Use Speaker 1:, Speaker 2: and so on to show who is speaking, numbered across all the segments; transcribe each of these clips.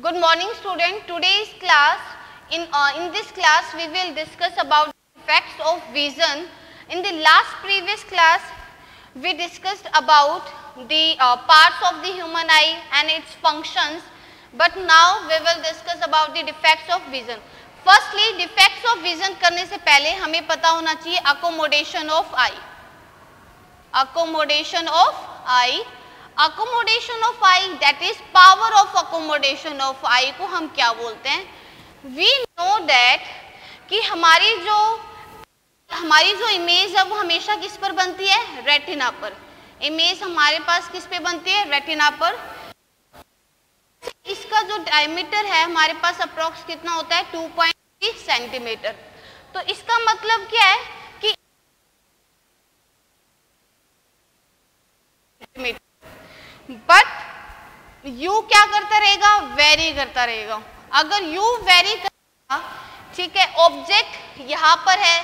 Speaker 1: Good morning student. Today's class, in this class we will discuss about the effects of vision. In the last previous class we discussed about the parts of the human eye and its functions, but now we will discuss about the defects of vision. Firstly, defects of vision करने से पहले हमें पता होना चाहिए accommodation of eye. Accommodation of eye. Accommodation of eye, that is power of accommodation of eye को हम क्या बोलते हैं? We know that कि हमारी जो इमेज है वो हमेशा किस पर बनती है? रेटिना पर. इमेज हमारे पास किस पे बनती है? रेटिना पर. इसका जो डायमीटर है हमारे पास अप्रोक्स कितना होता है? 2.3 सेंटीमीटर. तो इसका मतलब क्या है कि बट यू क्या करता रहेगा? वेरी करता रहेगा. अगर यू वेरी करेगा, ठीक है, ऑब्जेक्ट यहाँ पर है,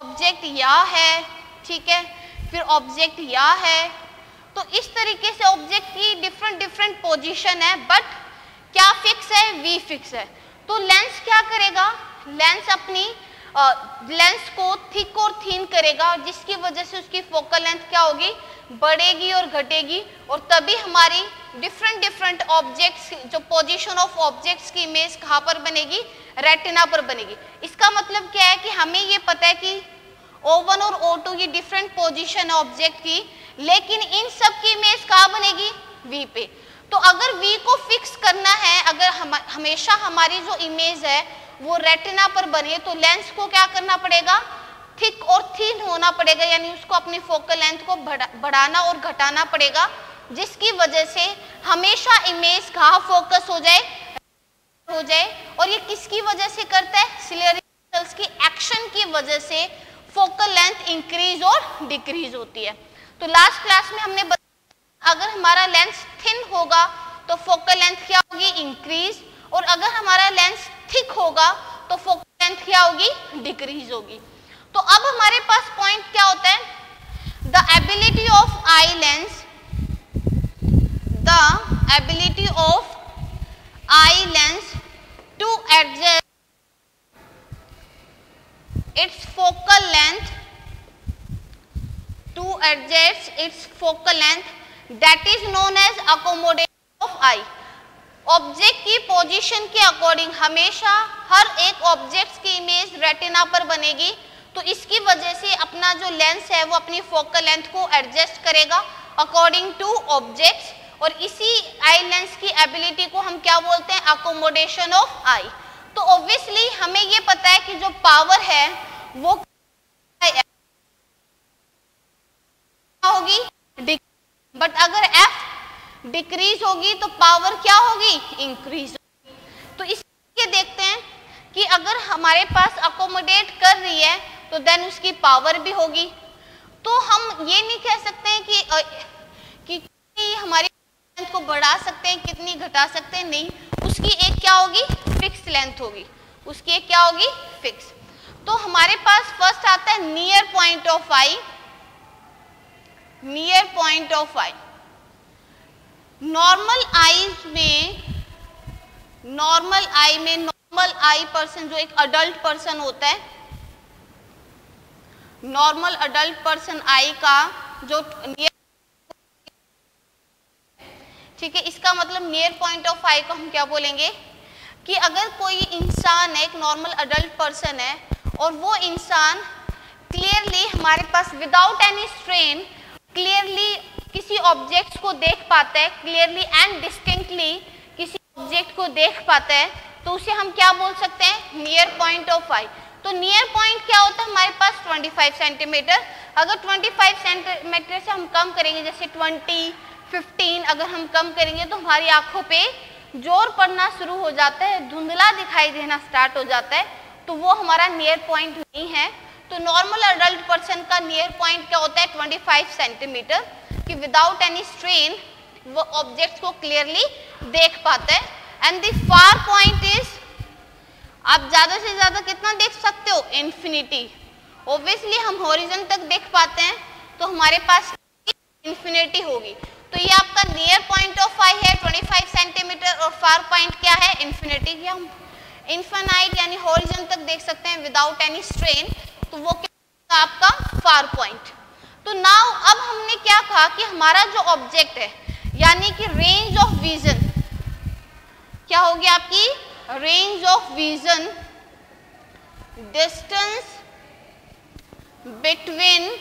Speaker 1: ऑब्जेक्ट यहाँ है, ठीक है, फिर ऑब्जेक्ट यहाँ है, तो इस तरीके से ऑब्जेक्ट की डिफरेंट पोजीशन है, बट क्या फिक्स है? वी फिक्स है. तो लेंस क्या करेगा? लेंस अपनी लेंस को थिक और थीन करेगा, जिसकी वजह से उसकी फोकल लेंथ क्या होगी? बढ़ेगी और घटेगी, और तभी हमारी डिफरेंट ऑब्जेक्ट्स, जो पोजीशन ऑफ ऑब्जेक्ट्स की इमेज कहाँ पर बनेगी? रेटिना पर बनेगी. इसका मतलब क्या है कि हमें ये पता है कि O1 और O2 की डिफरेंट पोजीशन है ऑब्जेक्ट की, लेकिन इन सब की इमेज कहाँ बनेगी? V पे. तो अगर V को फिक्स करना है, अगर हमेशा हमारी जो इमेज है वो रेटिना पर बने, तो लेंस को क्या करना पड़ेगा? थिक और थीन होना पड़ेगा, यानी उसको अपनी फोकल लेंथ को बढ़ाना और घटाना पड़ेगा, जिसकी वजह से हमेशा इमेज कहाँ फोकस हो जाए. और ये किसकी वजह से करता है? सिलियरी सेल्स की एक्शन की वजह से फोकल लेंथ इंक्रीज और डिक्रीज होती है. तो लास्ट क्लास में हमने बताया अगर हमारा लेंस थिन होगा तो फोकल लेंथ क्या होगी? इंक्रीज, और अगर हमारा लेंस थिक होगा तो फोकल लेंथ क्या होगी? डिक्रीज होगी. तो अब हमारे पास पॉइंट क्या होता है? The ability of eye lens, the ability of eye lens to adjust its focal length, to adjust its focal length, that is known as accommodation of eye. Object की पोजीशन के according हमेशा हर एक object की image retina पर बनेगी, तो इसकी वजह से अपना जो लेंस है वो अपनी फोकल लेंथ को एडजस्ट करेगा अकॉर्डिंग टू ऑब्जेक्ट्स, और इसी आई लेंस की एबिलिटी को हम क्या बोलते हैं? अकोमोडेशन ऑफ आई. तो ऑब्वियसली हमें ये पता है कि जो पावर है वो होगी, बट अगर एफ डिक्रीज होगी तो पावर क्या होगी? इंक्रीज होगी. तो इसके देखते हैं कि अगर हमारे पास अकोमोडेट कर रही है तो देन उसकी पावर भी होगी. तो हम ये नहीं कह सकते हैं कि हमारी लेंथ को बढ़ा सकते हैं, कितनी घटा सकते हैं, नहीं. उसकी एक क्या होगी? फिक्स लेंथ होगी. उसकी एक क्या होगी? फिक्स. तो हमारे पास फर्स्ट आता है near point of I. Near point of I, normal eyes में, नॉर्मल आई पर्सन, जो एक अडल्ट पर्सन होता है, नॉर्मल अडल्ट पर्सन आई का जो नियर, ठीक है, इसका मतलब नियर पॉइंट ऑफ आई को हम क्या बोलेंगे कि अगर कोई इंसान है, एक नॉर्मल अडल्ट पर्सन है, और वो इंसान क्लियरली हमारे पास विदाउट एनी स्ट्रेन क्लियरली किसी ऑब्जेक्ट को देख पाता है, क्लियरली एंड डिस्टिंक्टली किसी ऑब्जेक्ट को देख पाता है, तो उसे हम क्या बोल सकते हैं? नियर पॉइंट ऑफ आई. तो नियर पॉइंट क्या होता है हमारे पास? 25 सेंटीमीटर. अगर 25 सेंटीमीटर से हम कम करेंगे, जैसे 20, 15 अगर हम कम करेंगे, तो हमारी आंखों पे जोर पड़ना शुरू हो जाता है, धुंधला दिखाई देना स्टार्ट हो जाता है, तो वो हमारा नियर पॉइंट नहीं है. तो नॉर्मल अडल्ट पर्सन का नियर पॉइंट क्या होता है? 25 सेंटीमीटर, कि विदाउट एनी स्ट्रेन वो ऑब्जेक्ट्स को क्लियरली देख पाता है. And the far point is, आप ज्यादा से ज्यादा कितना देख सकते हो? इन्फिनिटी. ऑब्वियसली हम हॉरिजन तक देख पाते हैं, तो हमारे पास इन्फिनिटी होगी. तो ये आपका नियर पॉइंट ऑफ फाई है 25 सेंटीमीटर और फार पॉइंट क्या है इन्फिनिटी की। हम इनफाइनाइट यानी हॉरिजॉन तक देख सकते हैं विदाउट एनी स्ट्रेन, तो वो क्या आपका फार पॉइंट। तो नाउ अब हमने क्या कहा कि हमारा जो ऑब्जेक्ट है यानी कि रेंज ऑफ विजन क्या होगी आपकी, range of vision distance between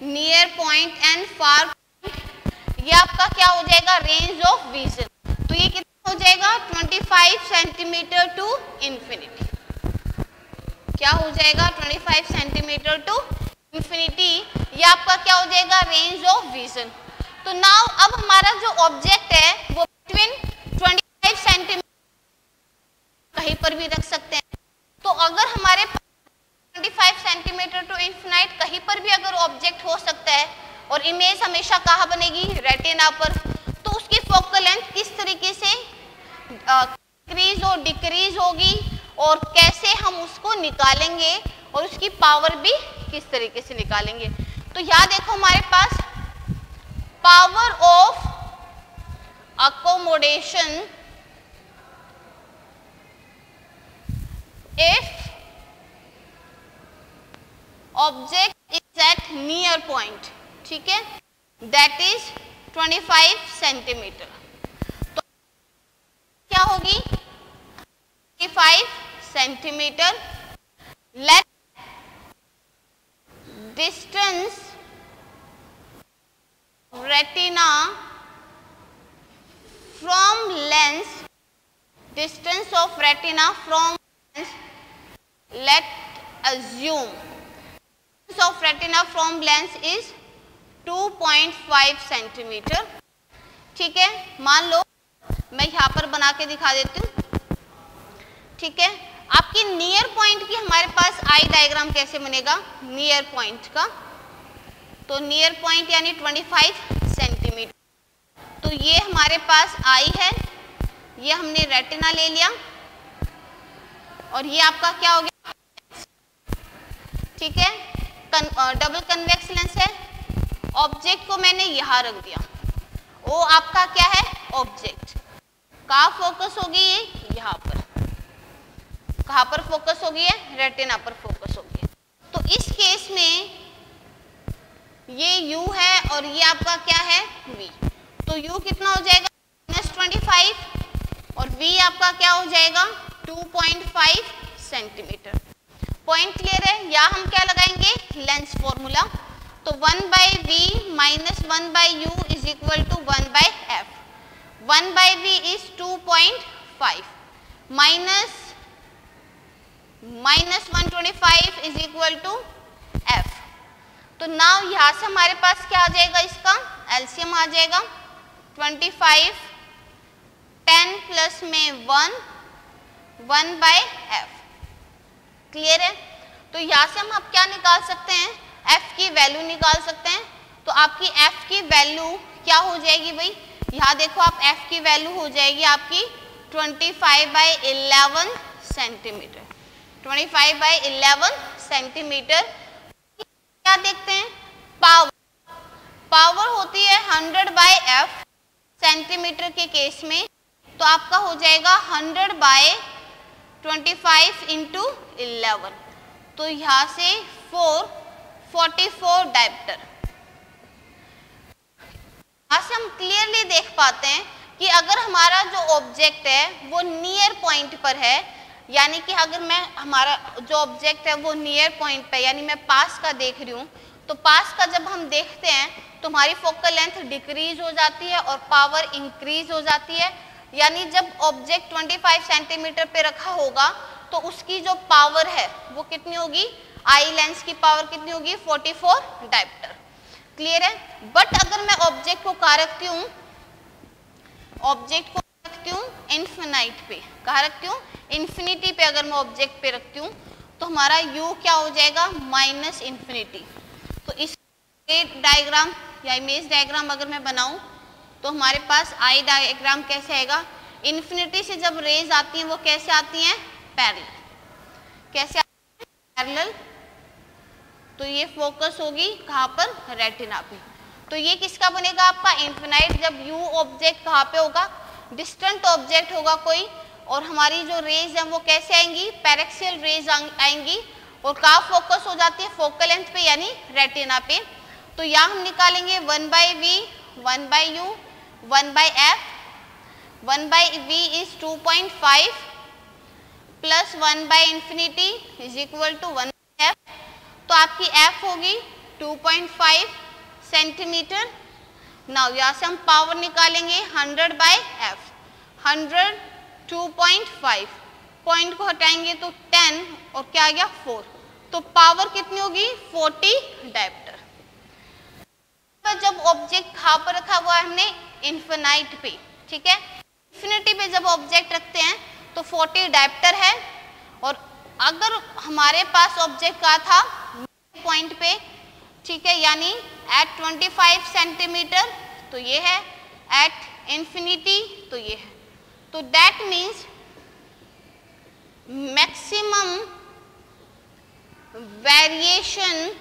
Speaker 1: near point and far point, ये आपका क्या हो जाएगा रेंज ऑफ विजन। तो ये कितना हो जाएगा 25 सेंटीमीटर टू इंफिनिटी, क्या हो जाएगा 25 सेंटीमीटर टू इंफिनिटी, ये आपका क्या हो जाएगा रेंज ऑफ विजन। तो नाउ अब हमारा जो ऑब्जेक्ट है वो बिटवीन 25 सेंटीमीटर कहीं पर भी रख सकते हैं। तो अगर हमारे 25 सेंटीमीटर टू इंफिनाइट कहीं पर भी अगर ऑब्जेक्ट हो सकता है और इमेज हमेशा कहाँ बनेगी रेटिना पर, तो उसकी फोकल लेंथ किस तरीके से इंक्रीज और डिक्रीज होगी और कैसे हम उसको निकालेंगे और उसकी पावर भी किस तरीके से निकालेंगे। तो यहाँ देखो हमारे पास power of accommodation if object is at near point, ठीक है, that is 25 सेंटीमीटर, तो क्या होगी 25 centimetre, let distance retina from lens, distance of retina from lens, let assume distance of retina from lens is 2.5 centimetre, ठीक है। मान लो मैं यहाँ पर बना के दिखा देती हूँ, ठीक है। आपकी नियर पॉइंट की हमारे पास आई डायग्राम कैसे बनेगा नियर पॉइंट का, तो नियर पॉइंट यानी 25 सेंटीमीटर, तो ये हमारे पास आई है, ये हमने रेटिना ले लिया और ये आपका क्या हो गया, ठीक है, डबल कन्वेक्स लेंस है। ऑब्जेक्ट को मैंने यहाँ रख दिया, वो आपका क्या है ऑब्जेक्ट, कहाँ फोकस होगी ये यहाँ पर, कहाँ पर फोकस होगी है रेटिना पर फोकस होगी। तो इस केस में ये u है और ये आपका क्या है v, तो u कितना हो जाएगा -25 और v आपका क्या हो जाएगा 2.5 सेंटीमीटर। पॉइंट क्लियर है, या हम क्या लगाएंगे लेंस फॉर्मूला, तो 1/v minus 1/u is equal to 1/f, 1/v is 2.5 minus 125 is equal to f। तो नाउ यहाँ से हमारे पास क्या आ जाएगा, इसका एलसीएम आ जाएगा 25, 10 प्लस में 1/f, क्लियर है। तो यहाँ से हम अब क्या निकाल सकते हैं, f की वैल्यू निकाल सकते हैं। तो आपकी f की वैल्यू क्या हो जाएगी भाई, यहाँ देखो आप f की वैल्यू हो जाएगी आपकी 25/11 सेंटीमीटर, 25/11 सेंटीमीटर। क्या देखते हैं पावर, पावर होती है 100/f सेंटीमीटर के केस में, तो आपका हो जाएगा 100/25 इंटू 11, तो यहाँ से 44 डायप्टर। यहाँ से हम क्लियरली देख पाते हैं कि अगर हमारा जो ऑब्जेक्ट है वो नियर पॉइंट पर है, यानी कि अगर मैं हमारा जो ऑब्जेक्ट है वो नियर पॉइंट पे यानी मैं पास का देख रही हूँ, तो पास का जब हम देखते हैं तो हमारी फोकल लेंथ डिक्रीज हो जाती है और पावर इंक्रीज हो जाती है। यानी जब ऑब्जेक्ट 25 सेंटीमीटर पे रखा होगा तो उसकी जो पावर है वो कितनी होगी, आई लेंस की पावर कितनी होगी 44 डायप्टर, क्लियर है। बट अगर मैं ऑब्जेक्ट को कहाँ रखती हूँ, ऑब्जेक्ट को रखती हूँ इन्फिनाइट पे, कहाँ रखती हूँ इन्फिनिटी पे, अगर मैं ऑब्जेक्ट पे रखती हूँ तो हमारा u क्या हो जाएगा माइनस इन्फिनिटी। तो इस डायग्राम या इमेज डायग्राम अगर मैं बनाऊं तो हमारे पास आई डायग्राम कैसे आएगा, इन्फिनिटी से जब रेज आती हैं वो कैसे आती हैं पैरेलल, कैसे आती हैं पैरेलल, तो ये फोकस होगी कहाँ पर, रेटिना पे। तो ये किसका बनेगा आपका इन्फिनाइट, जब यू ऑब्जेक्ट कहाँ पे होगा, डिस्टेंट ऑब्जेक्ट होगा कोई, और हमारी जो रेज है वो कैसे आएंगी, पैरेक्सियल रेज आएंगी, और कहाँ फोकस हो जाती है, फोकल लेंथ पे यानी रेटिना पे। तो यहाँ हम निकालेंगे 1/v 1/u 1/f, 1/v is 2.5 plus 1/इंफिनिटी इज इक्वल टू 1/f। तो आपकी f होगी 2.5 सेंटीमीटर। नाउ यहाँ से हम पावर निकालेंगे 100/f, 100 2.5, पॉइंट को हटाएंगे तो 10 और क्या आ गया 4, तो पावर कितनी होगी 40 डायप्टर। जब ऑब्जेक्ट कहाँ पर रखा हुआ है हमने, इन्फिनाइट पे, ठीक है, इन्फिनिटी पे जब ऑब्जेक्ट रखते हैं तो 40 डायप्टर है, और अगर हमारे पास ऑब्जेक्ट का था पॉइंट पे, ठीक है, यानी एट 25 सेंटीमीटर तो ये है, एट इंफिनिटी तो ये है, तो that means maximum variation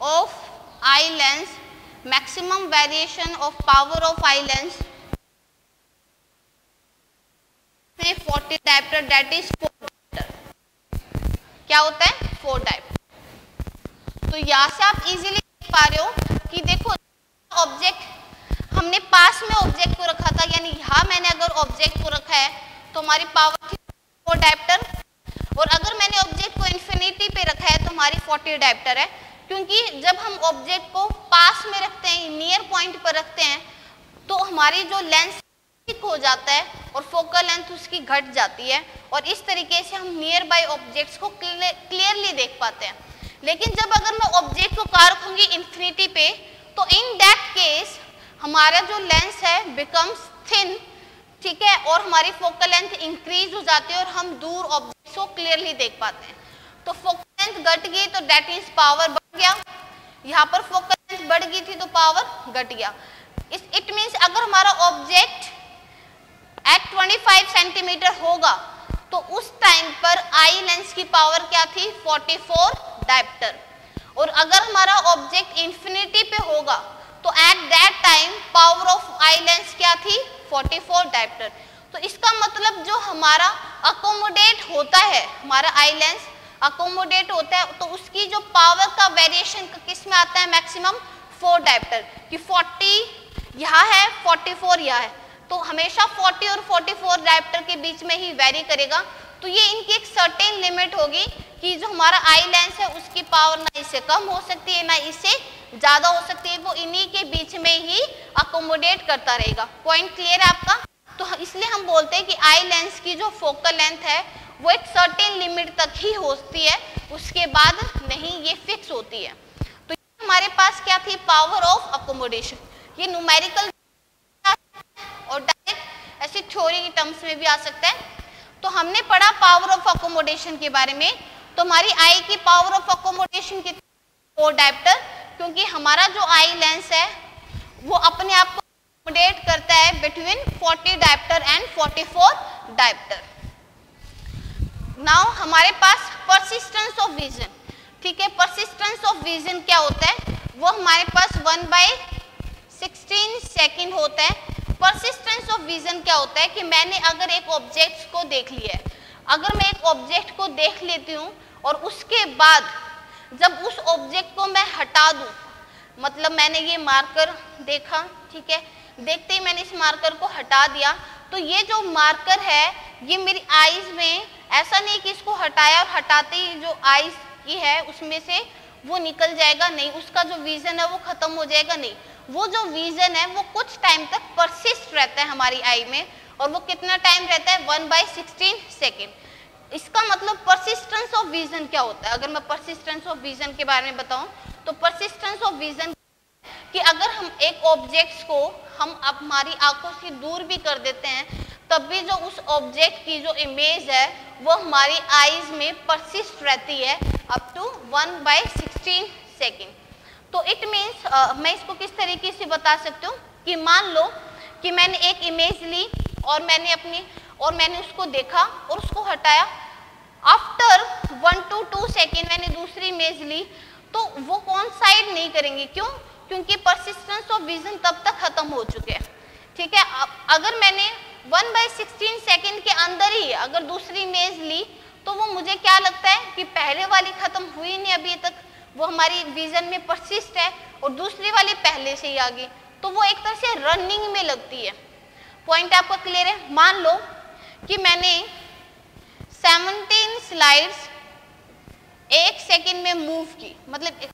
Speaker 1: of eye lens, maximum variation of power of eye lens 40 dioptre, that is 4 dioptre. क्या होता है 4 डायप्टर। तो यहाँ से आप इजीली देख पा रहे हो कि देखो ऑब्जेक्ट हमने पास में ऑब्जेक्ट को रखा था, यानी यहाँ मैंने अगर ऑब्जेक्ट को रखा है तो हमारी पावर थी 4 डायप्टर, और अगर मैंने ऑब्जेक्ट को इन्फिनिटी पे रखा है तो हमारी 40 डायप्टर है, क्योंकि जब हम ऑब्जेक्ट को पास में रखते हैं, नियर पॉइंट पर रखते हैं, तो हमारी जो लेंस हो जाता है और फोकल लेंथ उसकी घट जाती है, और इस तरीके से हम नियर बाय ऑब्जेक्ट्स को क्लियरली देख पाते हैं। लेकिन जब अगर मैं ऑब्जेक्ट को कहाँ रखूंगी, इन्फिनिटी पे, तो इन दैट केस हमारा जो लेंस है बिकम्स थिन, ठीक है, और हमारी फोकल लेंथ इंक्रीज हो जाती है और हम दूर ऑब्जेक्ट्स को क्लियरली देख पाते हैं। तो फोकल लेंथ घट गई तो दैट मीन्स पावर बढ़ गया, यहाँ पर फोकल लेंथ बढ़ गई थी तो पावर घट गया। इट मीन्स अगर हमारा ऑब्जेक्ट एट 25 सेंटीमीटर होगा तो उस टाइम पर आई लेंस की पावर क्या थी 44 डायप्टर, और अगर हमारा ऑब्जेक्ट इंफिनिटी पे होगा तो at that time power of eye lens क्या थी 44 डायप्टर। तो इसका मतलब जो हमारा अकोमोडेट होता है, हमारा आई लेंस अकोमोडेट होता है, तो उसकी जो पावर का वेरिएशन किस में आता है, मैक्सिमम 4 डायप्टर, कि 40 यहाँ है 44 यहाँ है, तो हमेशा 40 और 44 डायप्टर के बीच में ही वेरी करेगा। तो ये इनकी एक सर्टेन लिमिट होगी कि जो हमारा आई लेंस है उसकी पावर ना इससे कम हो सकती है ना इससे ज़्यादा हो सकती है, वो इन्हीं के बीच में ही अकोमोडेट करता रहेगा। पॉइंट क्लियर है आपका। तो इसलिए हम बोलते हैं कि आई लेंस की जो फोकल लेंथ है वो एक सर्टेन लिमिट तक ही होती है, उसके बाद नहीं ये फिक्स होती है। तो हमारे पास क्या थी, पावर ऑफ अकोमोडेशन। ये न्यूमेरिकल और डायरेक्ट ऐसी थ्योरी की टर्म्स में भी आ सकता है। तो हमने पढ़ा पावर ऑफ अकोमोडेशन के बारे में। तो हमारी आई की पावर ऑफ अकोमोडेशन कितनी, 4 डायप्टर, क्योंकि हमारा जो आई लेंस है वो अपने आप को अकोमोडेट करता है between 40 dioptre and 44 dioptre. Now हमारे पास परसिस्टेंस ऑफ विजन, ठीक है, परसिस्टेंस ऑफ विजन क्या होता है, वो हमारे पास 1/16 सेकेंड होता है। परसिस्टेंस ऑफ विजन क्या होता है कि मैंने अगर एक ऑब्जेक्ट को देख लिया है, अगर मैं एक ऑब्जेक्ट को देख लेती हूँ और उसके बाद जब उस ऑब्जेक्ट को मैं हटा दूँ, मतलब मैंने ये मार्कर देखा, ठीक है, देखते ही मैंने इस मार्कर को हटा दिया, तो ये जो मार्कर है ये मेरी आईज में, ऐसा नहीं कि इसको हटाया और हटाते ही जो आईज की है उसमें से वो निकल जाएगा, नहीं, उसका जो विजन है वो खत्म हो जाएगा, नहीं, वो जो विजन है वो कुछ टाइम तक परसिस्ट रहता है हमारी आई में, और वो कितना टाइम रहता है 1/16 सेकेंड। इसका मतलब परसिस्टेंस ऑफ विजन क्या होता है, अगर मैं परसिस्टेंस ऑफ विजन के बारे में बताऊं तो परसिस्टेंस ऑफ विजन कि अगर हम एक ऑब्जेक्ट को हम हमारी आंखों से दूर भी कर देते हैं तब भी जो उस ऑब्जेक्ट की जो इमेज है वो हमारी आईज में परसिस्ट रहती है अप टू 1/16 सेकेंड। तो इट मीन्स मैं इसको किस तरीके से बता सकती हूँ कि मान लो कि मैंने एक इमेज ली और मैंने उसको देखा और उसको हटाया, आफ्टर 1 to 2 सेकेंड मैंने दूसरी इमेज ली तो वो कौन साइड नहीं करेंगे, क्यों? क्योंकि परसिस्टेंस ऑफ विजन तब तक खत्म हो चुके हैं, ठीक है। अगर मैंने 1/16 सेकेंड के अंदर ही अगर दूसरी इमेज ली तो वो मुझे क्या लगता है कि पहले वाली खत्म हुई नहीं अभी तक, वो हमारी विजन में परसिस्ट है और दूसरी वाली पहले से ही आ गई, तो वो एक तरह से रनिंग में लगती है। पॉइंट आपका क्लियर है? मान लो कि मैंने 17 स्लाइड्स 1 सेकेंड में मूव की, मतलब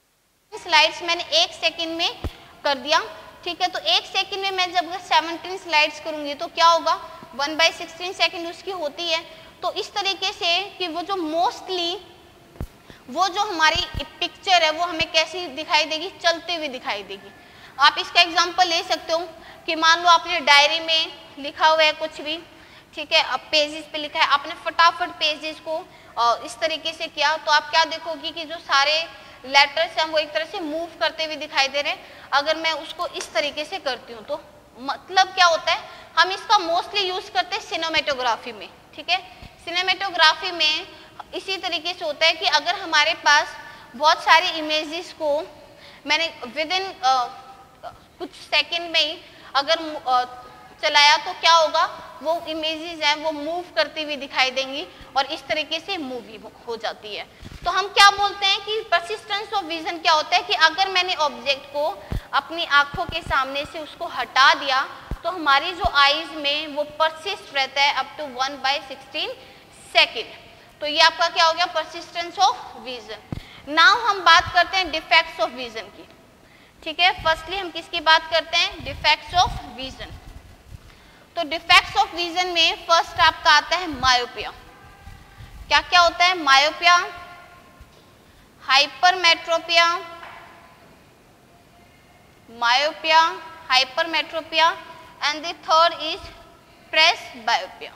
Speaker 1: स्लाइड्स मैंने 1 सेकेंड में कर दिया, ठीक है। तो 1 सेकेंड में मैं जब 17 स्लाइड्स करूंगी तो क्या होगा, 1/16 सेकेंड उसकी होती है। तो इस तरीके से कि वो जो मोस्टली वो जो हमारी पिक्चर है वो हमें कैसी दिखाई देगी, चलते हुए दिखाई देगी। आप इसका एग्जांपल ले सकते हो कि मान लो आपने डायरी में लिखा हुआ है कुछ भी, ठीक है, अब पेजेस पे लिखा है, आपने फटाफट पेजेस को इस तरीके से किया तो आप क्या देखोगे कि जो सारे लेटर्स हैं वो एक तरह से मूव करते हुए दिखाई दे रहे हैं। अगर मैं उसको इस तरीके से करती हूँ तो मतलब क्या होता है, हम इसका मोस्टली यूज करते हैं सिनेमेटोग्राफी में, ठीक है। सिनेमेटोग्राफी में इसी तरीके से होता है कि अगर हमारे पास बहुत सारी इमेजेस को मैंने विद इन कुछ सेकंड में ही अगर चलाया तो क्या होगा, वो इमेजेस हैं वो मूव करती हुई दिखाई देंगी और इस तरीके से मूवी हो जाती है। तो हम क्या बोलते हैं कि परसिस्टेंस ऑफ विजन क्या होता है कि अगर मैंने ऑब्जेक्ट को अपनी आंखों के सामने से उसको हटा दिया तो हमारी जो आईज में वो परसिस्ट रहता है अप टू 1/16 सेकेंड। तो ये आपका क्या हो गया, परसिस्टेंस ऑफ विजन। नाउ हम बात करते हैं डिफेक्ट्स ऑफ विजन की, ठीक है। फर्स्टली हम किसकी बात करते हैं, डिफेक्ट्स ऑफ विजन। तो डिफेक्ट्स ऑफ विजन में फर्स्ट आपका आता है मायोपिया। क्या क्या होता है, myopia, hypermetropia, myopia, hypermetropia and the third is presbyopia.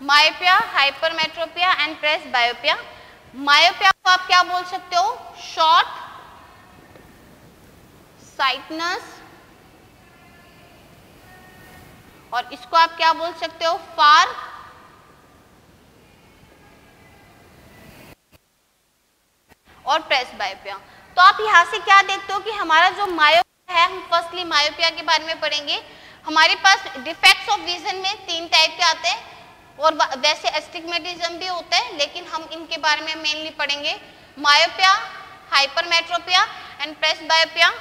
Speaker 1: Myopia, hypermetropia and presbyopia. Myopia को आप क्या बोल सकते हो, शॉर्ट साइटनेस, और इसको आप क्या बोल सकते हो, फार और प्रेसबायोपिया। तो आप यहां से क्या देखते हो कि हमारा जो मायोपिया है, हम फर्स्टली मायोपिया के बारे में पढ़ेंगे। हमारे पास डिफेक्ट्स ऑफ विजन में 3 टाइप के आते हैं और वैसे एस्टिग्मेटिज्म भी होता है, लेकिन हम इनके बारे में मेनली पढ़ेंगे, मायोपिया, हाइपरमेट्रोपिया एंड प्रेसबायोपिया।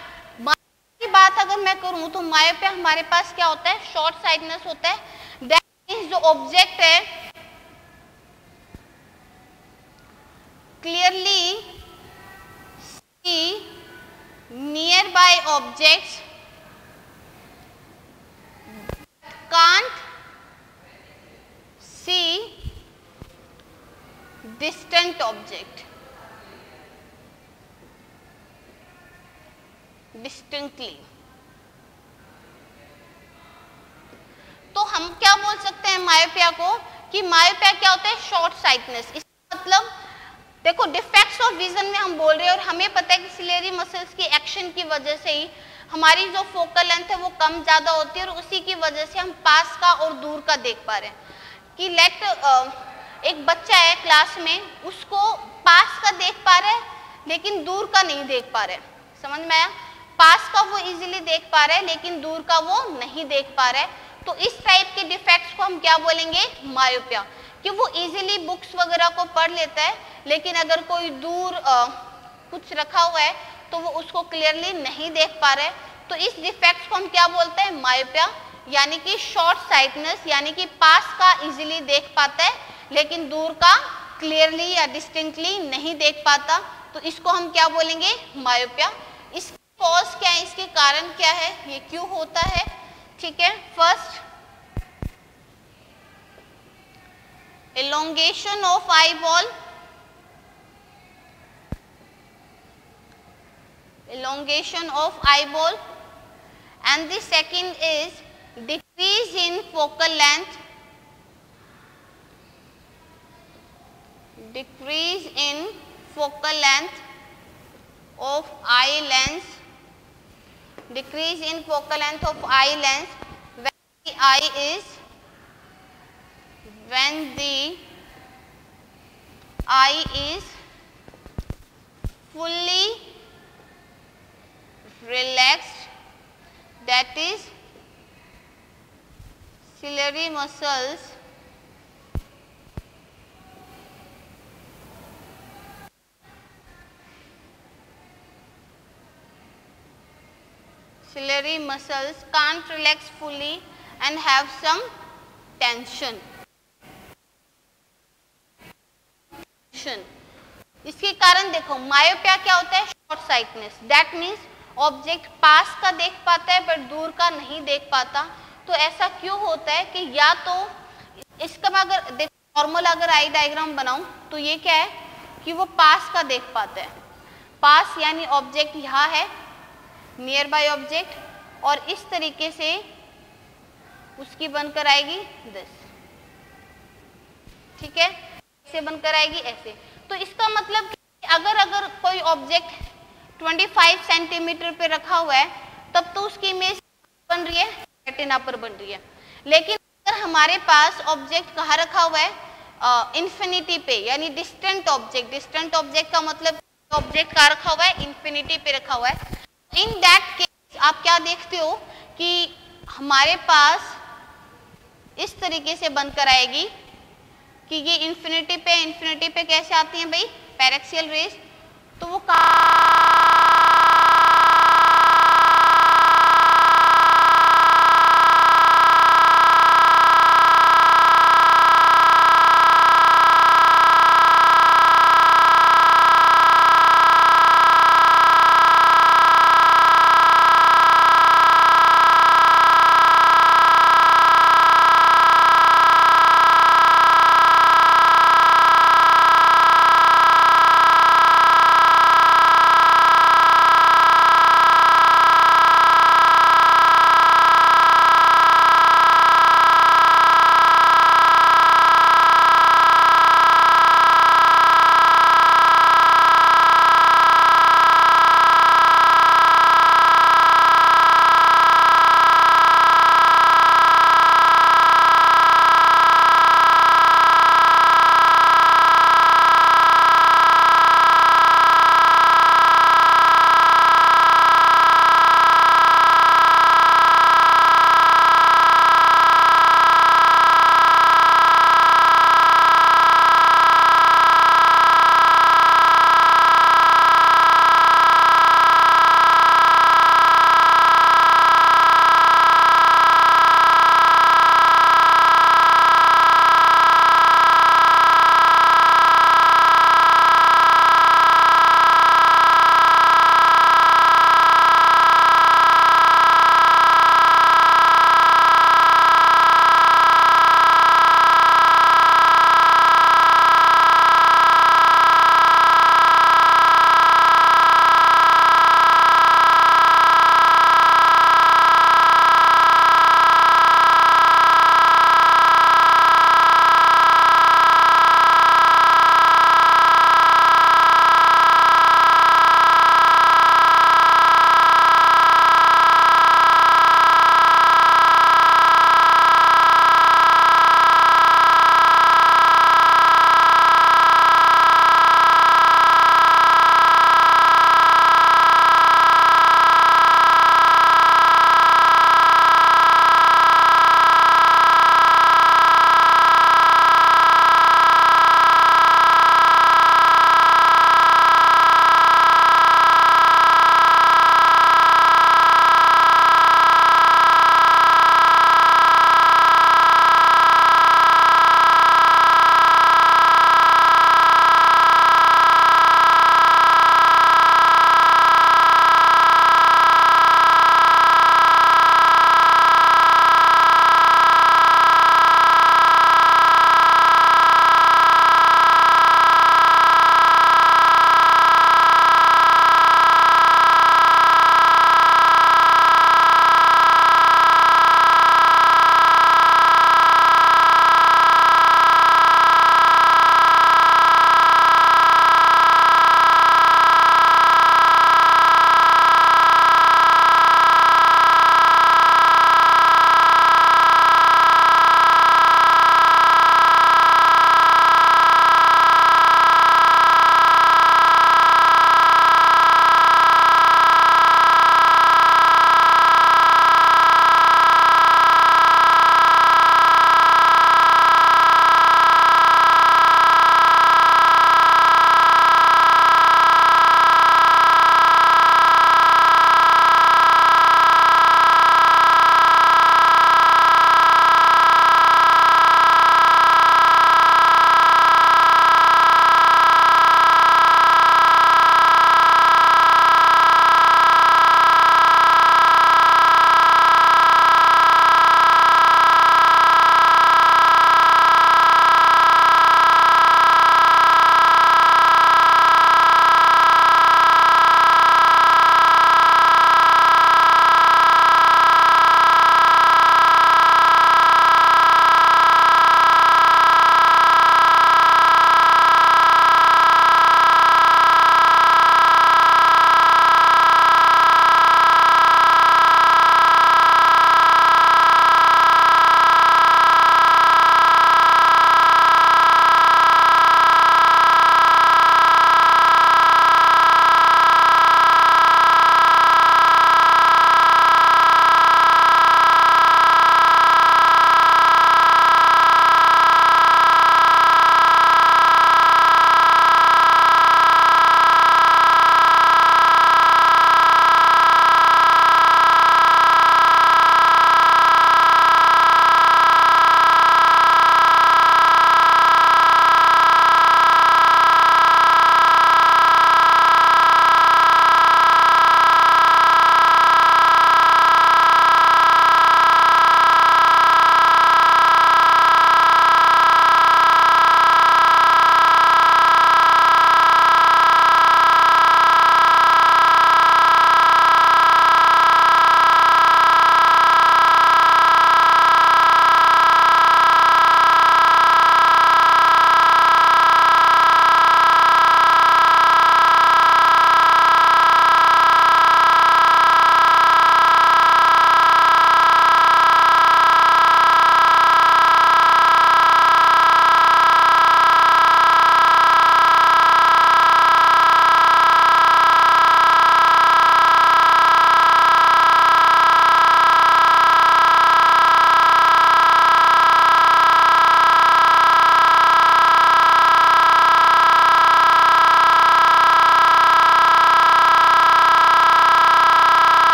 Speaker 1: की बात अगर मैं करूं तो मायोपिया हमारे पास क्या होता है, शॉर्ट साइटनेस होता है। दैट मींस जो ऑब्जेक्ट है clearly see near by objects can't see distant object distinctly. तो हम क्या बोल सकते हैं मायोपिया को कि मायोपिया क्या होता है, शॉर्ट साइटनेस। इसका मतलब देखो डिफेक्ट्स ऑफ विजन में हम बोल रहे हैं और हमें पता है कि सिलेरी मसल्स की एक्शन की वजह से ही हमारी जो फोकल लेंथ है वो कम ज्यादा होती है और उसी की वजह से हम पास का और दूर का देख पा रहे हैं। कि लेट एक बच्चा है क्लास में, उसको पास का देख पा रहा है लेकिन दूर का नहीं देख पा रहे, समझ में आया? पास का वो इजीली देख पा रहा है लेकिन दूर का वो नहीं देख पा रहा है। तो इस टाइप के डिफेक्ट्स को हम क्या बोलेंगे, मायोपिया। कि वो इजीली बुक्स वगैरह को पढ़ लेता है लेकिन अगर कोई दूर कुछ रखा हुआ है तो वो उसको क्लियरली नहीं देख पा रहा है। तो इस डिफेक्ट्स को हम क्या बोलते हैं, मायोपिया, यानी कि शॉर्ट साइटनेस, यानी कि पास का इजीली देख पाता है लेकिन दूर का क्लियरली या डिस्टिंक्टली नहीं देख पाता। तो इसको हम क्या बोलेंगे, मायोपिया। इसकी कॉज क्या है, इसके कारण क्या है, ये क्यों होता है, ठीक है। First, elongation of eyeball, elongation of eyeball, and the second is decrease in focal length, decrease in focal length of eye lens, decrease in focal length of eye lens when the eye is when the eye is fully relaxed, that is ciliary muscles can't relax fully and have some tension. इसके कारण देखो myopia क्या होता है, short sightness, that means object पास का देख पाता है बट दूर का नहीं देख पाता। तो ऐसा क्यों होता है कि या तो इसका मैं अगर देखो नॉर्मल अगर आई डायग्राम बनाऊं तो ये क्या है कि वो पास का देख पाता है, पास यानी ऑब्जेक्ट यहाँ है, नियर बाय ऑब्जेक्ट, और इस तरीके से उसकी बनकर आएगी दिस, ठीक है, ऐसे बनकर आएगी ऐसे। तो इसका मतलब कि अगर कोई ऑब्जेक्ट 25 सेंटीमीटर पे रखा हुआ है तब तो उसकी इमेज बन रही है, रेटिना पर बन रही है। लेकिन अगर हमारे पास ऑब्जेक्ट कहाँ रखा हुआ है, इंफिनिटी पे, यानी डिस्टेंट ऑब्जेक्ट का मतलब ऑब्जेक्ट कहाँ रखा हुआ है, इंफिनिटी पे रखा हुआ है। इन दैट केस आप क्या देखते हो कि हमारे पास इस तरीके से बनकर आएगी कि ये इंफिनिटी पे कैसे आती हैं भाई, पैरेक्सियल रेज, तो वो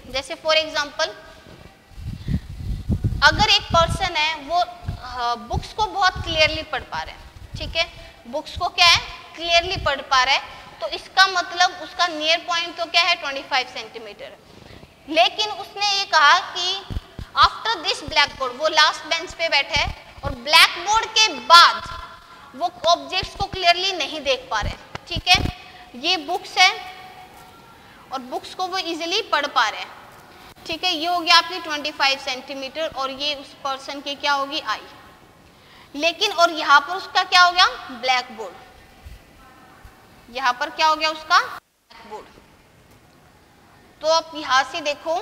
Speaker 1: जैसे फॉर एग्जांपल अगर एक पर्सन है वो बुक्स को बहुत क्लियरली पढ़ पा रहा है, ठीक है, बुक्स को क्या है क्लियरली पढ़ पा रहा है, तो इसका मतलब उसका नियर पॉइंट तो क्या है 25 सेंटीमीटर। लेकिन उसने ये कहा कि आफ्टर दिस ब्लैक बोर्ड, वो लास्ट बेंच पे बैठे है और ब्लैक बोर्ड के बाद वो ऑब्जेक्ट्स को क्लियरली नहीं देख पा रहे, ठीक है, ये बुक्स है और बुक्स को वो इजीली पढ़ पा रहे हैं, ठीक है, ये हो गया आपकी 25 सेंटीमीटर और ये उस पर्सन की क्या होगी आई। लेकिन और यहाँ पर उसका क्या हो गया ब्लैक बोर्ड, यहाँ पर क्या हो गया उसका ब्लैक बोर्ड। तो आप यहां से देखो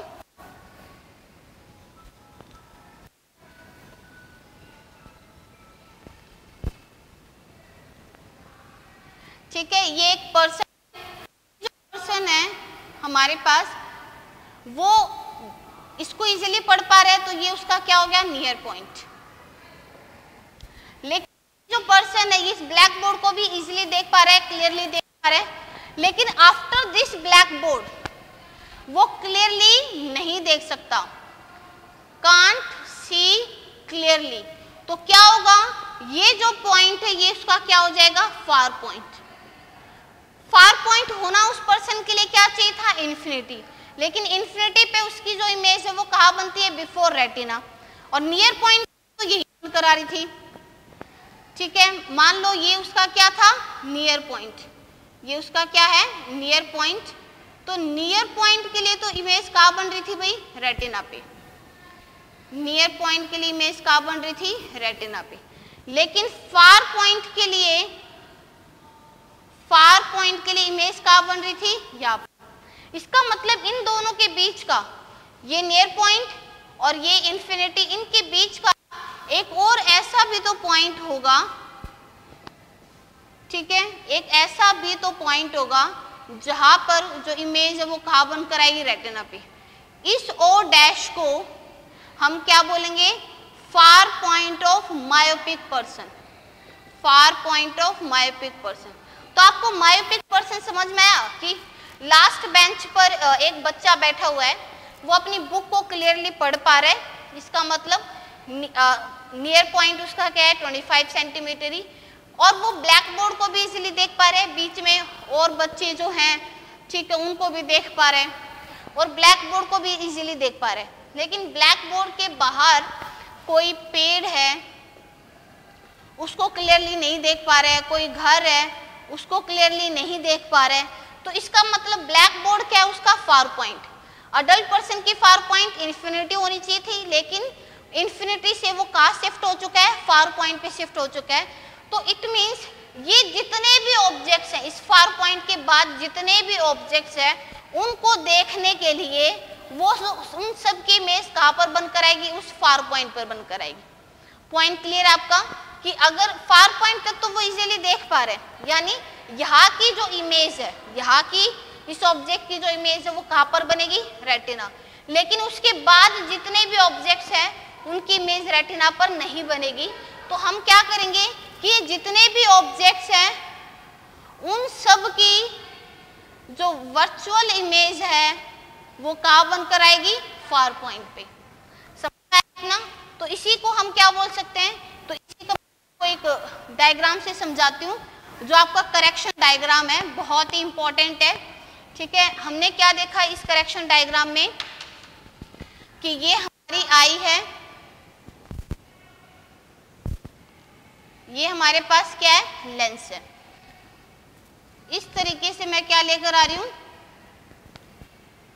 Speaker 1: ठीक है, ये एक पर्सन है हमारे पास, वो इसको इजीली पढ़ पा रहे हैं, तो ये उसका क्या हो गया नियर पॉइंट। लेकिन जो पर्सन है इस ब्लैक बोर्ड को भी इजीली देख पा रहा है, क्लियरली देख पा रहा है, लेकिन आफ्टर दिस ब्लैक बोर्ड वो क्लियरली नहीं देख सकता, कांट सी क्लियरली। तो क्या होगा, ये जो पॉइंट है ये उसका क्या हो जाएगा फार पॉइंट। फार पॉइंट होना उस पर्सन के लिए क्या चाहिए था इन्फिनिटी, लेकिन इन्फिनिटी पे उसकी जो इमेज है वो कहाँ बनती है बिफोर रेटिना, और नियर पॉइंट तो यही करा रही थी, ठीक है। मान लो ये उसका क्या था नियर पॉइंट, ये उसका क्या है नियर पॉइंट, तो नियर पॉइंट के लिए तो इमेज कहाँ बन रही थी भाई रेटिना पे, नियर पॉइंट के लिए इमेज कहाँ बन रही थी रेटिना पे, लेकिन फार पॉइंट के लिए इमेज कहाँ बन रही थी यहाँ पर। इसका मतलब इन दोनों के बीच का, ये नियर पॉइंट और ये इंफिनिटी, इनके बीच का एक और ऐसा भी तो पॉइंट होगा, ठीक है, एक ऐसा भी तो पॉइंट होगा जहां पर जो इमेज है वो कहाँ बनकर आएगी रेटिना पे। इस ओ डैश को हम क्या बोलेंगे far point of myopic person, far point of myopic person. तो आपको मायोपिक पर्सन समझ में आया कि लास्ट बेंच पर एक बच्चा बैठा हुआ है, वो अपनी बुक को क्लियरली पढ़ पा रहा है, इसका मतलब नियर पॉइंट उसका क्या है 25 सेंटीमीटर ही, और वो ब्लैक बोर्ड को भी इजीली देख पा रहे हैं, बीच में और बच्चे जो हैं ठीक है उनको भी देख पा रहे हैं और ब्लैक बोर्ड को भी इजीली देख पा रहे हैं। लेकिन ब्लैक बोर्ड के बाहर कोई पेड़ है उसको क्लियरली नहीं देख पा रहे हैं, कोई घर है उसको क्लियरली नहीं देख पा रहे हैं, तो इसका मतलब ब्लैक बोर्ड क्या है उसका फार पॉइंट। अडल्ट पर्सन की फार पॉइंट इन्फिनिटी होनी चाहिए थी, लेकिन इन्फिनिटी से वो कहाँ शिफ्ट हो चुका है फार पॉइंट पे शिफ्ट हो चुका है। तो इट मीन्स ये जितने भी ऑब्जेक्ट्स हैं इस फार पॉइंट के बाद जितने भी ऑब्जेक्ट्स हैं उनको देखने के लिए वो उन सब की इमेज कहाँ पर बनकर आएगी उस फार पॉइंट पर बनकर आएगी। पॉइंट क्लियर आपका कि अगर फार पॉइंट तक तो वो इजीली देख पा रहे हैं, यानी यहाँ की जो इमेज है, यहाँ की इस ऑब्जेक्ट की जो इमेज है वो कहाँ पर बनेगी रेटिना, लेकिन उसके बाद जितने भी ऑब्जेक्ट्स हैं उनकी इमेज रेटिना पर नहीं बनेगी। तो हम क्या करेंगे कि जितने भी ऑब्जेक्ट्स हैं उन सब की जो वर्चुअल इमेज है वो कहाँ बनकर आएगी फार पॉइंट पे, समझ आया ना। तो इसी को हम क्या बोल सकते हैं, तो इसी को एक डायग्राम से समझाती हूँ, जो आपका करेक्शन डायग्राम है बहुत ही इंपॉर्टेंट है, ठीक है। हमने क्या देखा इस करेक्शन डायग्राम में कि ये हमारी आई है, ये हमारे पास क्या है लेंस है, इस तरीके से मैं क्या लेकर आ रही हूं,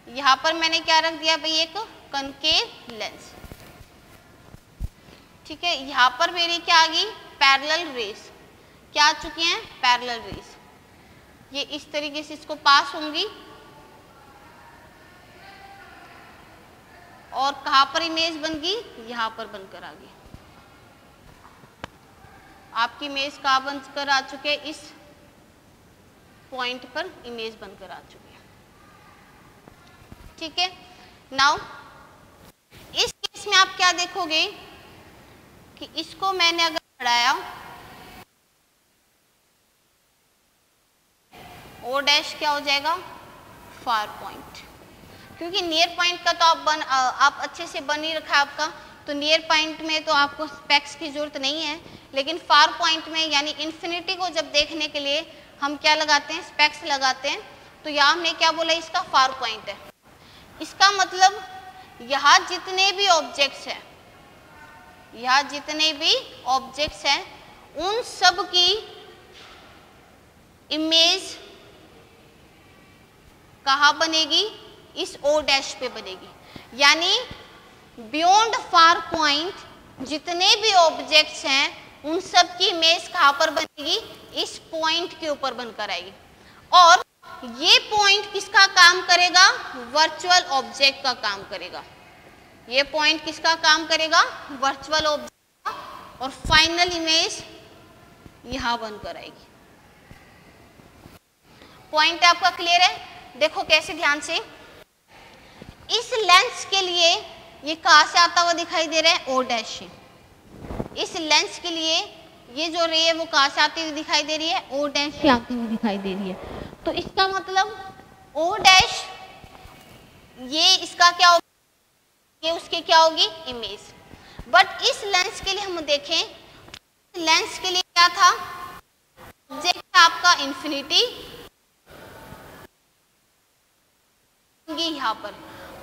Speaker 1: यहां पर मैंने क्या रख दिया भाई एक कनकेव लेंस, ठीक है। यहां पर मेरी क्या आ गई पैरेलल रेस, क्या आ चुकी हैं पैरेलल रेस, ये इस तरीके से इसको पास होंगी और कहां पर इमेज बन गई यहां पर बनकर आ गई, आपकी इमेज कहाँ बनकर आ चुके हैं इस पॉइंट पर इमेज बनकर आ चुकी है, ठीक है। नाउ इस केस में आप क्या देखोगे कि इसको मैंने अगर बढ़ाया ओ डैश क्या हो जाएगा फार पॉइंट, क्योंकि नियर पॉइंट का तो आप अच्छे से बन ही रखा है आपका, तो नियर पॉइंट में तो आपको स्पेक्स की जरूरत नहीं है, लेकिन फार पॉइंट में यानी इन्फिनिटी को जब देखने के लिए हम क्या लगाते हैं, स्पेक्स लगाते हैं। तो यहाँ हमने क्या बोला, इसका फार पॉइंट है। इसका मतलब यहाँ जितने भी ऑब्जेक्ट्स हैं, यहाँ जितने भी ऑब्जेक्ट्स हैं उन सब की इमेज कहाँ बनेगी, इस ओ डैश पे बनेगी। यानी बियॉन्ड फार पॉइंट जितने भी ऑब्जेक्ट्स हैं उन सब की इमेज कहाँ पर बनेगी, इस पॉइंट के ऊपर बनकर आएगी। और ये पॉइंट किसका काम करेगा, वर्चुअल ऑब्जेक्ट का काम करेगा। ये पॉइंट किसका काम करेगा, वर्चुअल ऑब्जेक्ट का, और फाइनल इमेज यहां बनकर आएगी। पॉइंट आपका क्लियर है? देखो कैसे ध्यान से, इस लेंस के लिए ये कहां से आता हुआ दिखाई दे रहा है, ओ डैश से। इस लेंस के लिए ये जो रे है वो कहां से आती हुई दिखाई दे रही है, ओ डैश से आती हुई दिखाई दे रही है। तो इसका मतलब ओ डैश ये इसका क्या होगा, ये उसकी क्या होगी, इमेज। बट इस लेंस के लिए हम देखें, लेंस के लिए क्या था, ऑब्जेक्ट आपका इन्फिनिटी यहाँ पर।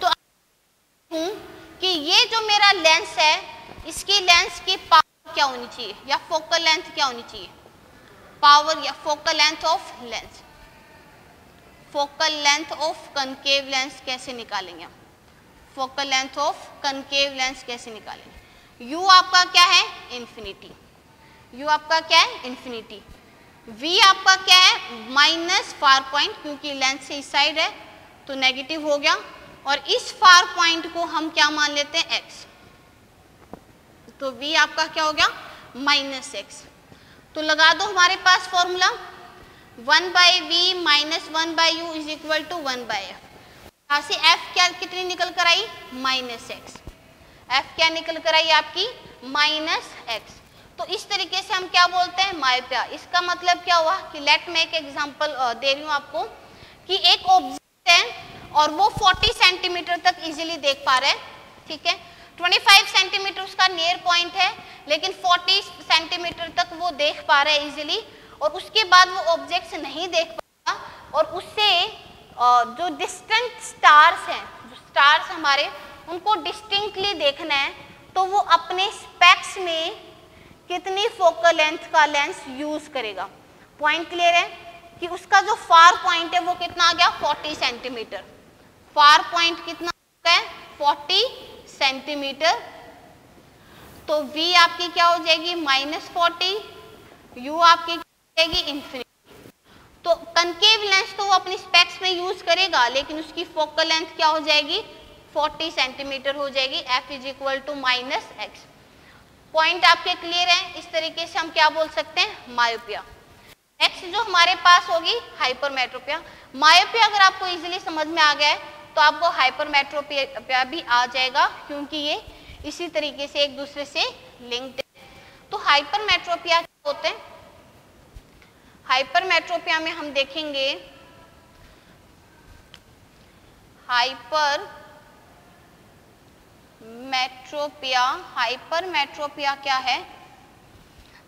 Speaker 1: तो हूं कि ये जो मेरा लेंस है, इसकी लेंस की पावर क्या होनी चाहिए, या फोकल लेंथ क्या होनी चाहिए, पावर या focal length of lens. Focal length of concave lens कैसे निकालेंगे, focal length of concave lens कैसे निकालेंगे। u आपका क्या है, इन्फिनिटी। u आपका क्या है, इन्फिनिटी। v आपका क्या है, माइनस फार पॉइंट, क्योंकि लेंस से इस साइड है तो नेगेटिव हो गया, और इस फार पॉइंट को हम क्या मान लेते हैं, x। तो v आपका क्या हो गया, माइनस x। तो लगा दो हमारे पास formula, 1/v minus 1/u is equal to 1/f। यहाँ से f क्या कितनी निकल कर आई, माइनस एक्स। f क्या निकल कर आई आपकी, माइनस एक्स। तो इस तरीके से हम क्या बोलते हैं, मायोपिया। इसका मतलब क्या हुआ कि लेट मैं एक एग्जांपल दे रही हूँ आपको, कि एक ऑब्जेक्ट है और वो 40 सेंटीमीटर तक इजीली देख पा रहे हैं, ठीक है। 25 सेंटीमीटर उसका नियर पॉइंट है, लेकिन 40 सेंटीमीटर तक वो देख पा रहे हैं इजीली, और उसके बाद वो ऑब्जेक्ट्स नहीं देख पाएगा, और उससे जो डिस्टेंट स्टार्स हैं, जो स्टार्स हमारे, उनको डिस्टिंक्टली देखना है, तो वो अपने स्पेक्स में कितनी फोकल लेंथ का लेंस यूज करेगा। पॉइंट क्लियर है कि उसका जो फार पॉइंट है वो कितना आ गया, 40 सेंटीमीटर। फार पॉइंट कितना आ गया, 40 सेंटीमीटर। तो v आपकी क्या हो जाएगी, -40, u आपकी क्या हो जाएगी, इन्फिनिटी। तो कनकेव लेंस तो वो अपनी स्पेक्स में यूज करेगा, लेकिन उसकी फोकल लेंथ क्या हो जाएगी, 40 सेंटीमीटर हो जाएगी। f is equal to minus X. Point आपके क्लियर है? इस तरीके से हम क्या बोल सकते हैं, मायोपिया। नेक्स्ट जो हमारे पास होगी, हाइपरमेट्रोपिया। मायोपिया अगर आपको इजीली समझ में आ गया है तो आपको हाइपरमेट्रोपिया भी आ जाएगा, क्योंकि ये इसी तरीके से एक दूसरे से लिंक्ड है। तो हाइपरमेट्रोपिया क्या होते हैं, हाइपरमेट्रोपिया में हम देखेंगे, हाइपरमेट्रोपिया क्या है,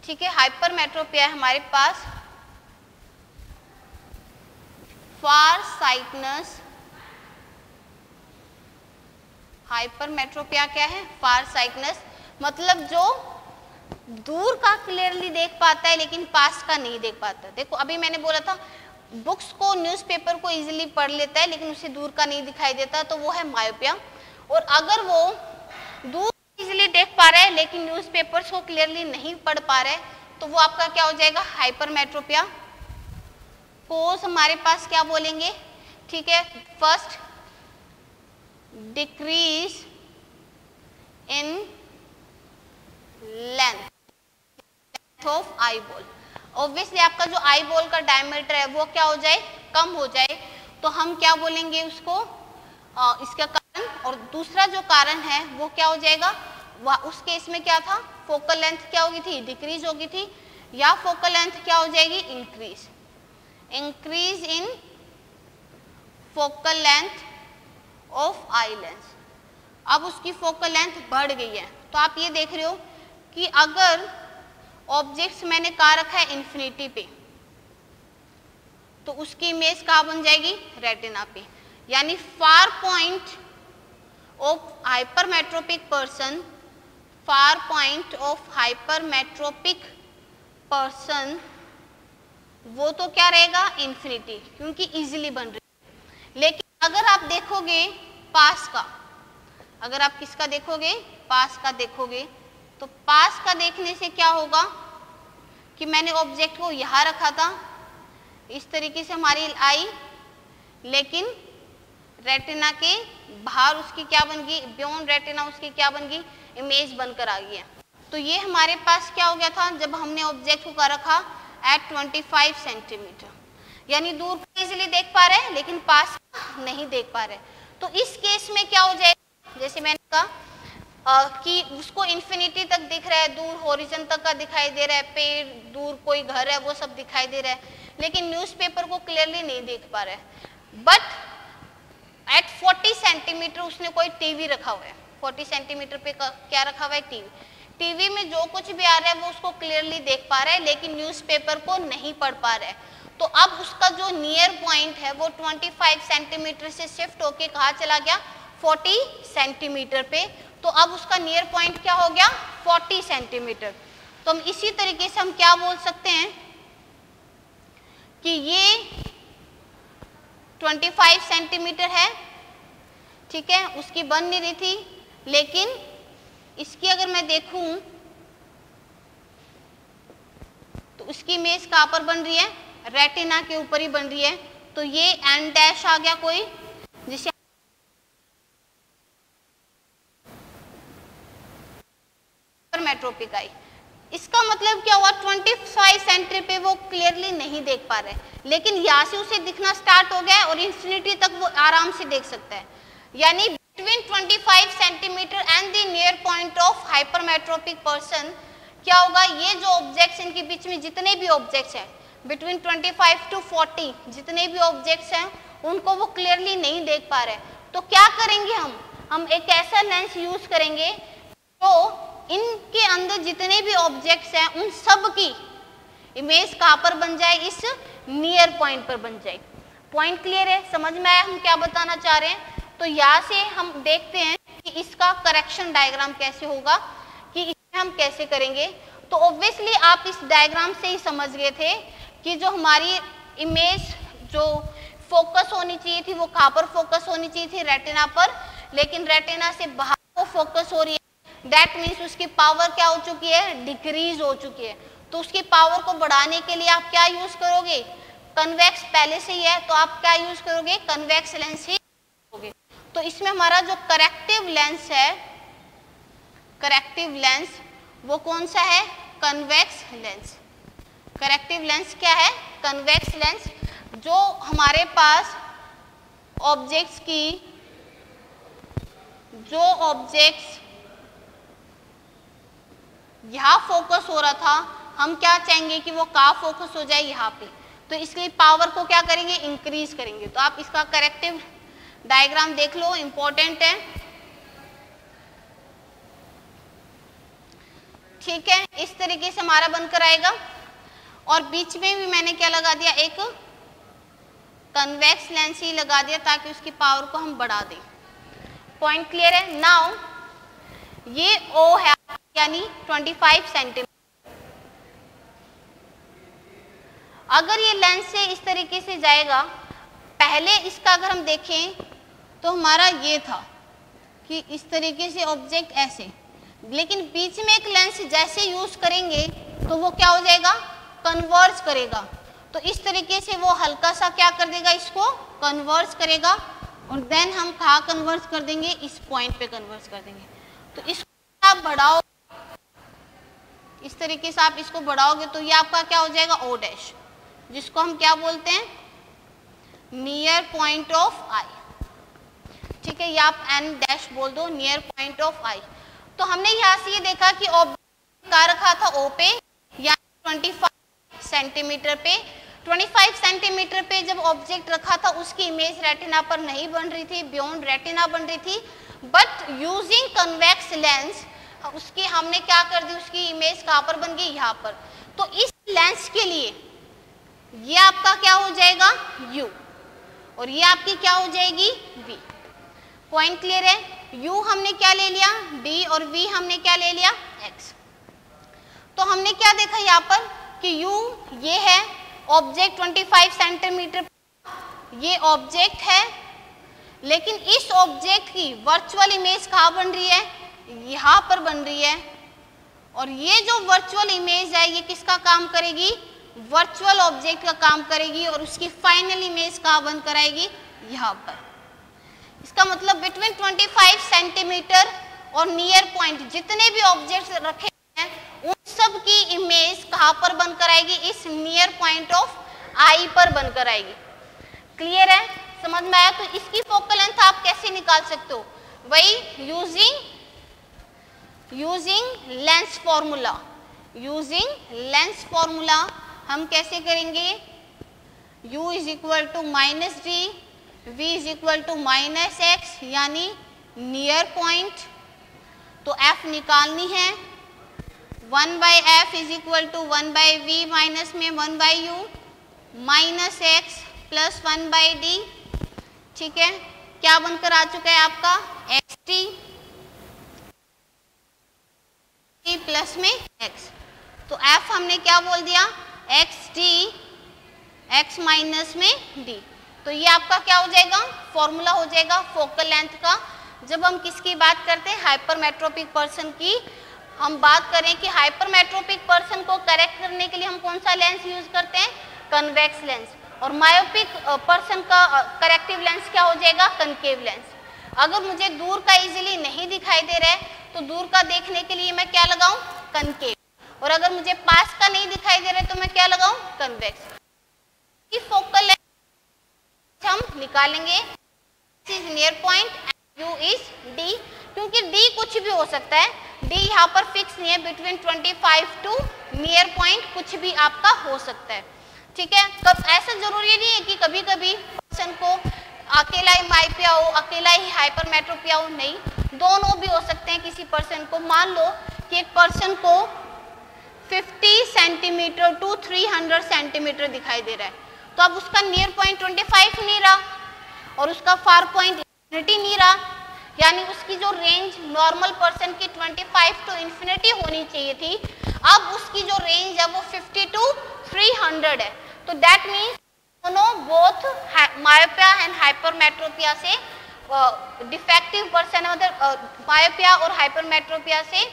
Speaker 1: ठीक है। हाइपरमेट्रोपिया हमारे पास फार साइटनेस। हाइपरमेट्रोपिया क्या है, फार साइटनेस, मतलब जो दूर का क्लियरली देख पाता है लेकिन पास का नहीं देख पाता। देखो अभी मैंने बोला था, बुक्स को, न्यूज़पेपर को इजीली पढ़ लेता है लेकिन उसे दूर का नहीं दिखाई देता, तो वो है मायोपिया। और अगर वो दूर इजीली देख पा रहा है लेकिन न्यूज़पेपर्स को क्लियरली नहीं पढ़ पा रहा है, तो वो आपका क्या हो जाएगा, हाइपरमेट्रोपिया। कोज हमारे पास क्या बोलेंगे, ठीक है, first decrease in length of eye ball. Obviously आपका जो आई बॉल का डायमीटर है वो क्या हो जाए, कम हो जाए, तो हम क्या बोलेंगे उसको, इसका कारण। और दूसरा जो कारण है वो क्या हो जाएगा, उस केस में क्या था, फोकल लेंथ क्या होगी थी, डिक्रीज होगी थी, या फोकल लेंथ क्या हो जाएगी, increase in focal length of eye lens. अब उसकी फोकल लेंथ बढ़ गई है। तो आप ये देख रहे हो कि अगर ऑब्जेक्ट्स मैंने कहा रखा है इन्फिनिटी पे, तो उसकी इमेज कहाँ बन जाएगी, रेटिना पे। यानी far point of hypermetropic person, far point of hypermetropic person वो तो क्या रहेगा, इन्फिनिटी, क्योंकि इजीली बन रही है। लेकिन अगर आप देखोगे पास का, अगर आप किसका देखोगे, पास का देखोगे, तो पास का देखने से क्या होगा कि मैंने ऑब्जेक्ट को यहां रखा था, इस तरीके से हमारी आई, लेकिन रेटिना के बाहर उसकी क्या बन गई, बियॉन्ड रेटिना उसकी क्या बन गई, इमेज बनकर आ गई है। तो ये हमारे पास क्या हो गया था जब हमने ऑब्जेक्ट को कर रखा एट 25 सेंटीमीटर, यानी दूर इजीली देख पा रहे हैं लेकिन पास नहीं देख पा रहे। तो इस केस में क्या हो जाएगा, जैसे मैंने कहा कि उसको इन्फिनिटी तक दिख रहा है, दूर होरिजन तक का दिखाई दे रहा है, पेड़ दूर कोई घर है वो सब दिखाई दे रहा है, लेकिन न्यूज़पेपर को क्लियरली नहीं देख पा रहा है। बट एट 40 सेंटीमीटर उसने कोई टीवी रखा हुआ है, 40 सेंटीमीटर पे क्या रखा हुआ है, टीवी। टीवी में जो कुछ भी आ रहा है वो उसको क्लियरली देख पा रहा है, लेकिन न्यूज़पेपर को नहीं पढ़ पा रहा है। तो अब उसका जो नियर पॉइंट है वो 25 सेंटीमीटर से शिफ्ट होके कहाँ चला गया, 40 सेंटीमीटर पे। तो अब उसका नियर पॉइंट क्या हो गया, 40 सेंटीमीटर। तो हम इसी तरीके से हम क्या बोल सकते हैं कि ये 25 सेंटीमीटर है, ठीक है, उसकी बन नहीं रही थी, लेकिन इसकी अगर मैं देखूं तो उसकी इमेज कहां पर बन रही है, रेटिना के ऊपर ही बन रही है। तो ये एन डैश आ गया कोई, जिसे हाइपरमेट्रोपिक आई। इसका मतलब क्या हुआ, 25 सेंटीमीटर पे वो क्लियरली नहीं देख पा रहे, लेकिन यहाँ से उसे दिखना स्टार्ट हो गया और इंफिनिटी तक वो आराम से देख सकता है। यानी between 25 centimetre and the near point of hypermetropic person क्या होगा, ये जो ऑब्जेक्ट्स इनके बीच में जितने भी ऑब्जेक्ट्स हैं बिटवीन 25 टू 40 जितने भी ऑब्जेक्ट्स हैं उनको वो क्लियरली नहीं देख पा रहे। तो क्या करेंगे, हम एक ऐसा लेंस यूज करेंगे जो इनके अंदर जितने भी ऑब्जेक्ट्स हैं उन सब की इमेज कहाँ पर बन जाए, इस नियर पॉइंट पर बन जाए। पॉइंट क्लियर है, समझ में आया हम क्या बताना चाह रहे हैं। तो यहाँ से हम देखते हैं कि इसका करेक्शन डायग्राम कैसे होगा, कि इसे हम कैसे करेंगे। तो ऑब्वियसली आप इस डायग्राम से ही समझ गए थे कि जो हमारी इमेज जो फोकस होनी चाहिए थी वो कहाँ पर फोकस होनी चाहिए थी, रेटिना पर, लेकिन रेटिना से बाहर को फोकस हो रही है। दैट मीन्स उसकी पावर क्या हो चुकी है, डिक्रीज हो चुकी है। तो उसकी पावर को बढ़ाने के लिए आप क्या यूज करोगे, कन्वेक्स पहले से ही है तो आप क्या यूज करोगे, कन्वेक्स लेंस ही करोगे। तो इसमें हमारा जो करेक्टिव लेंस है, करेक्टिव लेंस वो कौन सा है, कन्वेक्स लेंस। करेक्टिव लेंस क्या है, कन्वेक्स लेंस। जो हमारे पास ऑब्जेक्ट्स की, जो ऑब्जेक्ट्स यहाँ फोकस हो रहा था, हम क्या चाहेंगे कि वो कहाँ फोकस हो जाए, यहाँ पे। तो इसलिए पावर को क्या करेंगे, इंक्रीज करेंगे। तो आप इसका करेक्टिव डायग्राम देख लो, इंपॉर्टेंट है, ठीक है। इस तरीके से हमारा बनकर आएगा और बीच में भी मैंने क्या लगा दिया, एक कन्वेक्स लेंस ही लगा दिया ताकि उसकी पावर को हम बढ़ा दें। पॉइंट क्लियर है। नाउ ये ओ है यानी 25 सेंटीमीटर। अगर ये लेंस से इस तरीके से जाएगा, पहले इसका अगर हम देखें तो हमारा ये था कि इस तरीके से ऑब्जेक्ट ऐसे, लेकिन बीच में एक लेंस जैसे यूज करेंगे तो वो क्या हो जाएगा, कन्वर्ज करेगा। तो इस तरीके से वो हल्का सा क्या कर देगा, इसको कन्वर्ज करेगा और देन हम कहाँ कन्वर्ज कर देंगे, इस पॉइंट पे कन्वर्ज कर देंगे। तो इसको आप बढ़ाओ, इस तरीके से आप इसको बढ़ाओगे तो ये आपका क्या हो जाएगा, ओ डैश, जिसको हम क्या बोलते हैं, नियर पॉइंट ऑफ आई, ठीक है। ये आप एन डैश बोल दो, नियर पॉइंट ऑफ आई। तो हमने यहाँ से ये देखा कि ऑब्जेक्ट का रखा था ओ पे, यानी 25 सेंटीमीटर पे। 25 सेंटीमीटर पे जब ऑब्जेक्ट रखा था उसकी इमेज रेटिना पर नहीं बन रही थी, बियॉन्ड रेटिना बन रही थी, बट यूजिंग कन्वेक्स लेंस उसकी हमने क्या कर दी, उसकी इमेज कहाँ पर बन गई, यहाँ पर। तो इस लेंस के लिए ये आपका क्या हो जाएगा u और ये आपकी क्या हो जाएगी v। पॉइंट क्लियर है? u हमने क्या ले लिया d और v हमने क्या ले लिया x। तो हमने क्या देखा यहाँ पर कि u ये है ऑब्जेक्ट 25 सेंटीमीटर, ये ऑब्जेक्ट है, लेकिन इस ऑब्जेक्ट की वर्चुअल इमेज कहाँ बन रही है, यहाँ पर बन रही है। और ये जो वर्चुअल इमेज है ये किसका काम करेगी, वर्चुअल ऑब्जेक्ट का काम करेगी, और उसकी फाइनल इमेज कहाँ बन कराएगी, यहाँ पर। इसका मतलब बिटवीन 25 सेंटीमीटर और नियर पॉइंट जितने भी ऑब्जेक्ट्स रखे हैं उन सब की इमेज कहाँ पर बन कराएगी, इस नियर पॉइंट ऑफ आई पर बन कराएगी। क्लियर है? समझ में आया? तो इसकी फोकल लेंथ आप कैसे निकाल सकते हो, वही using lens formula. Using lens formula हम कैसे करेंगे, u is equal to minus D, v is equal to minus X, यानी नियर पॉइंट। तो f निकालनी है, 1 by F is equal to 1 by V minus में 1 by U minus X plus 1 by D. ठीक है, क्या बनकर आ चुका है आपका एक्स टी प्लस में x। तो f हमने क्या बोल दिया, एक्स डी एक्स माइनस में d। तो ये आपका क्या हो जाएगा, फॉर्मूला हो जाएगा फोकल लेंथ का। जब हम किसकी बात करते हैं, हाइपरमेट्रोपिक पर्सन की हम बात करें कि हाइपरमेट्रोपिक पर्सन को करेक्ट करने के लिए हम कौन सा लेंस यूज करते हैं, कन्वेक्स लेंस। और मायोपिक पर्सन का करेक्टिव लेंस क्या हो जाएगा, कनकेव लेंस। अगर मुझे दूर का इजीली नहीं दिखाई दे रहा है तो दूर का देखने के लिए मैं क्या लगाऊं, कनकेव, और अगर मुझे पास का नहीं दिखाई दे रहा है तो मैं क्या लगाऊं, कन्वेक्स। फोकल लेंथ हम निकालेंगे, is near point and u is d, क्योंकि d कुछ भी हो सकता है, d यहाँ पर फिक्स नहीं है, बिटवीन 25 टू नियर पॉइंट कुछ भी आपका हो सकता है। ठीक है, कब ऐसा जरूरी नहीं है कि कभी कभी पर्सन को अकेला ही माइपिया हो, अकेला ही हाइपरमेट्रोपिया हो, नहीं, दोनों भी हो सकते हैं। किसी पर्सन को मान लो कि एक पर्सन को 50 सेंटीमीटर टू 300 सेंटीमीटर दिखाई दे रहा है, तो अब उसका नियर पॉइंट 25 नहीं रहा और उसका फार पॉइंट इन्फिनिटी नहीं रहा, यानी उसकी जो रेंज नॉर्मल पर्सन की 25 टू इन्फिनिटी होनी चाहिए थी, अब उसकी जो रेंज है वो 50 टू 300 है। तो दैट मीन्स दोनों बोथ मायोपिया एंड हाइपरमेट्रोपिया से डिफेक्टिव पर्सन है, मतलब मायोपिया और हाइपरमेट्रोपिया से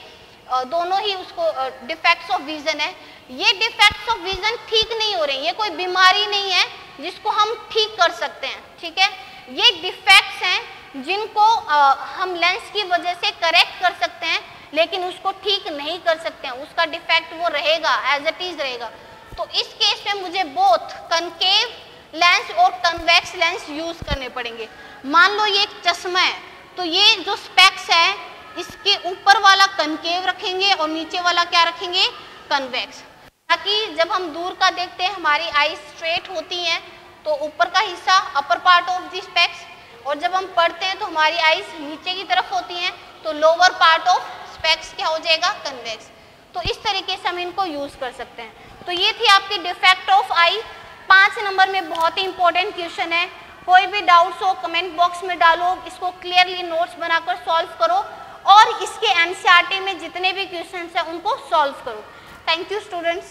Speaker 1: दोनों ही उसको डिफेक्ट्स ऑफ विजन है। ये डिफेक्ट्स ऑफ विजन ठीक नहीं हो रहे, ये कोई बीमारी नहीं है जिसको हम ठीक कर सकते हैं। ठीक है, ये डिफेक्ट्स हैं जिनको हम लेंस की वजह से करेक्ट कर सकते हैं, लेकिन उसको ठीक नहीं कर सकते हैं, उसका डिफेक्ट वो रहेगा, एज इट इज रहेगा। तो इस केस में मुझे बोथ कनकेव लेंस और कन्वेक्स लेंस यूज करने पड़ेंगे। मान लो ये एक चश्मा है, तो ये जो स्पेक्स है इसके ऊपर वाला कनकेव रखेंगे और नीचे वाला क्या रखेंगे, कन्वेक्स, ताकि जब हम दूर का देखते हैं हमारी आईज स्ट्रेट होती हैं, तो ऊपर का हिस्सा upper part of the specs, और जब हम पढ़ते हैं तो हमारी आईज नीचे की तरफ होती हैं, तो लोअर पार्ट ऑफ स्पेक्स क्या हो जाएगा, कन्वेक्स। तो इस तरीके से हम इनको यूज कर सकते हैं। तो ये थी आपकी डिफेक्ट ऑफ आई। 5 नंबर में बहुत ही इंपॉर्टेंट क्वेश्चन है। कोई भी डाउट्स हो कमेंट बॉक्स में डालो, इसको क्लियरली नोट्स बनाकर सॉल्व करो और इसके एनसीईआरटी में जितने भी क्वेश्चंस हैं उनको सॉल्व करो। Thank you students.